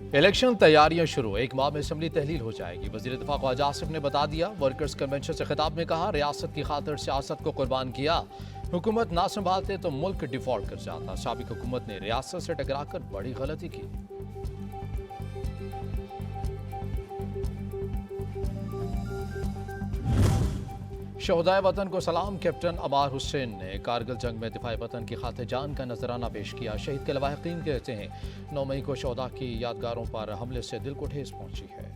Election तैयारियां शुरू, एक माह में असम्बली तहलील हो जाएगी। वज़ीर दिफा ख्वाजा आसिफ ने बता दिया। वर्कर्स कन्वेंशन से खिताब में कहा, रियासत की खातिर सियासत को कुर्बान किया। हुकूमत ना संभालते तो मुल्क डिफॉल्ट कर जाता। साबिक हुकूमत ने रियासत से टकराकर बड़ी गलती की। शोहदाए वतन को सलाम। कैप्टन अमार हुसैन ने कारगिल जंग में दिफाए वतन की खातिर जान का नजराना पेश किया। शहीद के लवाहिकीन कहते हैं, 9 मई को शोहदा की यादगारों पर हमले से दिल को ठेस पहुंची है।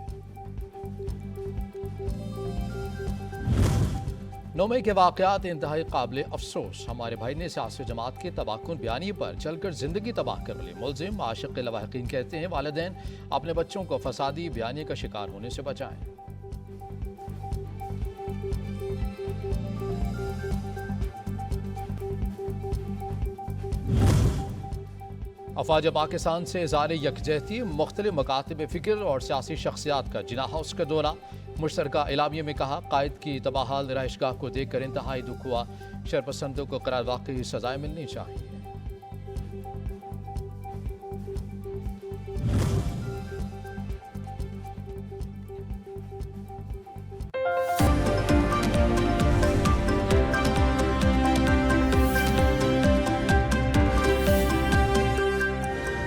9 मई के वाकयात इंतहाई काबिल अफसोस। हमारे भाई ने सियासी जमात के तबाकुन बयानी पर चलकर जिंदगी तबाह कर ली। मुलजिम आशिक के लवाहिकीन कहते हैं, वालिदैन अपने बच्चों को फसादी बयानी का शिकार होने से बचाएं। अफवाज पाकिस्तान से इज़ार यकजहती, मुख्तलिफ मकातब फ़िक्र और सियासी शख्सियात का जिना हाउस का दौरा। मुश्तरका एलामिया में कहा, कायद की तबाहाल रहायशगाह को देखकर इंतहाई दुख हुआ। शरपसंदों को करार वाकई सजाएं मिलनी चाहिए।